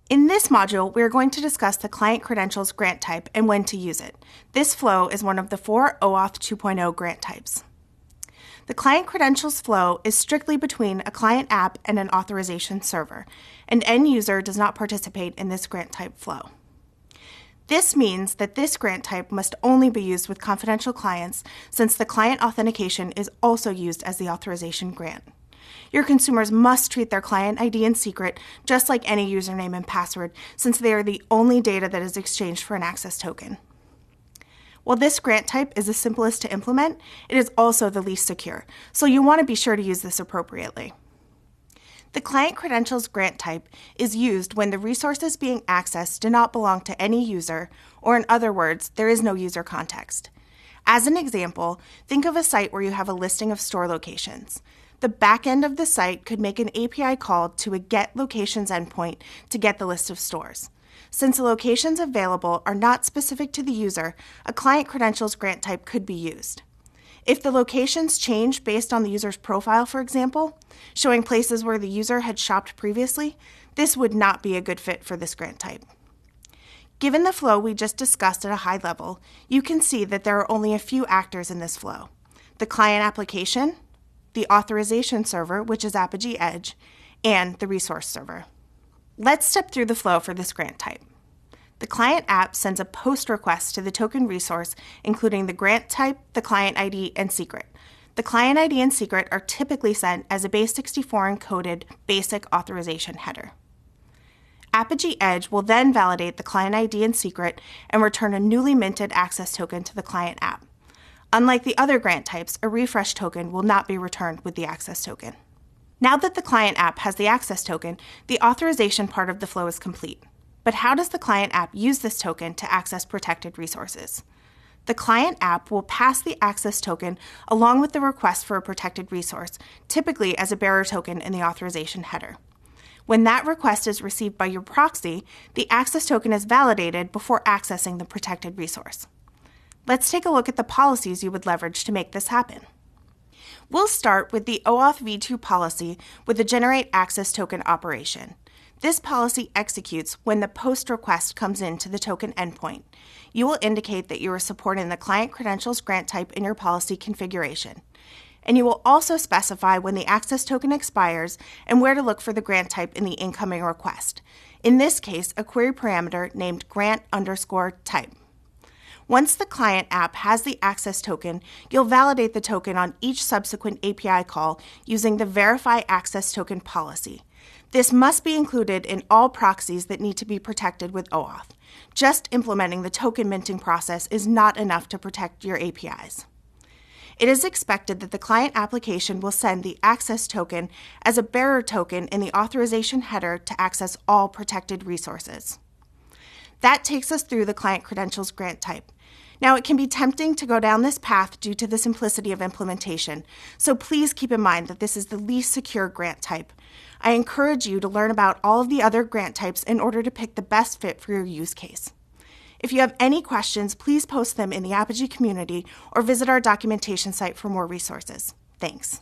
In this module, we are going to discuss the client credentials grant type and when to use it. This flow is one of the 4 OAuth 2.0 grant types. The client credentials flow is strictly between a client app and an authorization server. An end user does not participate in this grant type flow. This means that this grant type must only be used with confidential clients, since the client authentication is also used as the authorization grant. Your consumers must treat their client ID and secret just like any username and password, since they are the only data that is exchanged for an access token. While this grant type is the simplest to implement, it is also the least secure, so you want to be sure to use this appropriately. The client credentials grant type is used when the resources being accessed do not belong to any user, or in other words, there is no user context. As an example, think of a site where you have a listing of store locations. The back end of the site could make an API call to a Get Locations endpoint to get the list of stores. Since the locations available are not specific to the user, a client credentials grant type could be used. If the locations change based on the user's profile, for example, showing places where the user had shopped previously, this would not be a good fit for this grant type. Given the flow we just discussed at a high level, you can see that there are only a few actors in this flow: the client application, the authorization server, which is Apigee Edge, and the resource server. Let's step through the flow for this grant type. The client app sends a POST request to the token resource, including the grant type, the client ID, and secret. The client ID and secret are typically sent as a base64 encoded basic authorization header. Apigee Edge will then validate the client ID and secret and return a newly minted access token to the client app. Unlike the other grant types, a refresh token will not be returned with the access token. Now that the client app has the access token, the authorization part of the flow is complete. But how does the client app use this token to access protected resources? The client app will pass the access token along with the request for a protected resource, typically as a bearer token in the authorization header. When that request is received by your proxy, the access token is validated before accessing the protected resource. Let's take a look at the policies you would leverage to make this happen. We'll start with the OAuth v2 policy with the generate access token operation. This policy executes when the POST request comes into the token endpoint. You will indicate that you are supporting the client credentials grant type in your policy configuration. And you will also specify when the access token expires and where to look for the grant type in the incoming request. In this case, a query parameter named grant_type. Once the client app has the access token, you'll validate the token on each subsequent API call using the verify access token policy. This must be included in all proxies that need to be protected with OAuth. Just implementing the token minting process is not enough to protect your APIs. It is expected that the client application will send the access token as a bearer token in the authorization header to access all protected resources. That takes us through the client credentials grant type. Now, it can be tempting to go down this path due to the simplicity of implementation, so please keep in mind that this is the least secure grant type. I encourage you to learn about all of the other grant types in order to pick the best fit for your use case. If you have any questions, please post them in the Apigee community or visit our documentation site for more resources. Thanks.